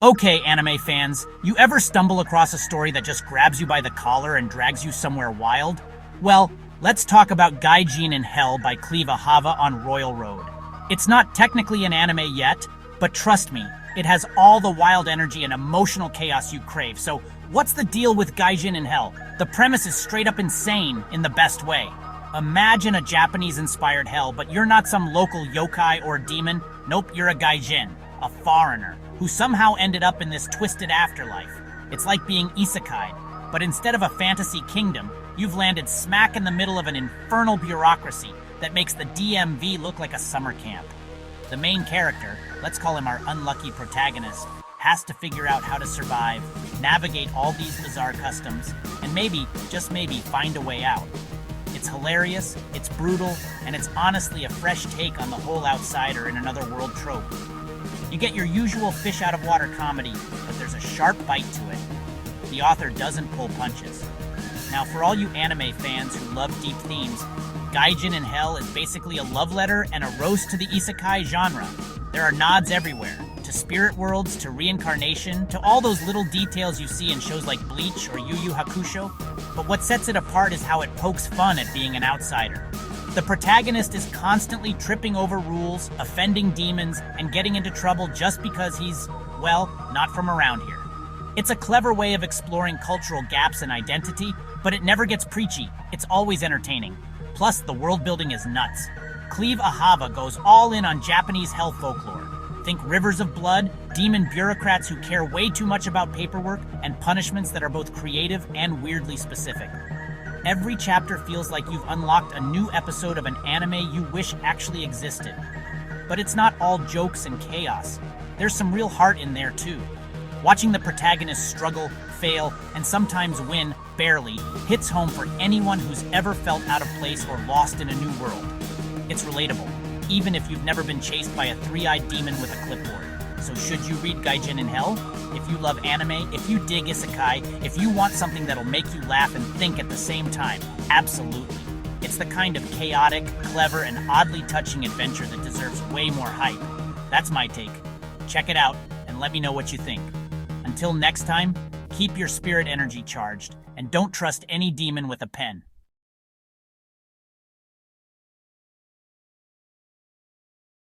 Okay, anime fans, you ever stumble across a story that just grabs you by the collar and drags you somewhere wild? Well, let's talk about Gaijin in Hell by Cleave Ahava on RoyalRoad. It's not technically an anime yet, but trust me, it has all the wild energy and emotional chaos you crave. So, what's the deal with Gaijin in Hell? The premise is straight up insane in the best way. Imagine a Japanese-inspired hell, but you're not some local yokai or demon. Nope, you're a Gaijin, a foreigner, who somehow ended up in this twisted afterlife. It's like being isekai'd, but instead of a fantasy kingdom, you've landed smack in the middle of an infernal bureaucracy that makes the DMV look like a summer camp. The main character, let's call him our unlucky protagonist, has to figure out how to survive, navigate all these bizarre customs, and maybe, just maybe, find a way out. It's hilarious, it's brutal, and it's honestly a fresh take on the whole outsider in another world trope. You get your usual fish-out-of-water comedy, but there's a sharp bite to it. The author doesn't pull punches. Now, for all you anime fans who love deep themes, Gaijin in Hell is basically a love letter and a roast to the isekai genre. There are nods everywhere, to spirit worlds, to reincarnation, to all those little details you see in shows like Bleach or Yu Yu Hakusho. But what sets it apart is how it pokes fun at being an outsider. The protagonist is constantly tripping over rules, offending demons, and getting into trouble just because he's, well, not from around here. It's a clever way of exploring cultural gaps and identity, but it never gets preachy. It's always entertaining. Plus, the world building is nuts. Cleave Ahava goes all in on Japanese hell folklore. Think rivers of blood, demon bureaucrats who care way too much about paperwork, and punishments that are both creative and weirdly specific. Every chapter feels like you've unlocked a new episode of an anime you wish actually existed. But it's not all jokes and chaos. There's some real heart in there too. Watching the protagonist struggle, fail, and sometimes win, barely, hits home for anyone who's ever felt out of place or lost in a new world. It's relatable, even if you've never been chased by a three-eyed demon with a clipboard. So should you read Gaijin in Hell? If you love anime, if you dig isekai, if you want something that'll make you laugh and think at the same time, absolutely. It's the kind of chaotic, clever, and oddly touching adventure that deserves way more hype. That's my take. Check it out, and let me know what you think. Until next time, keep your spirit energy charged, and don't trust any demon with a pen.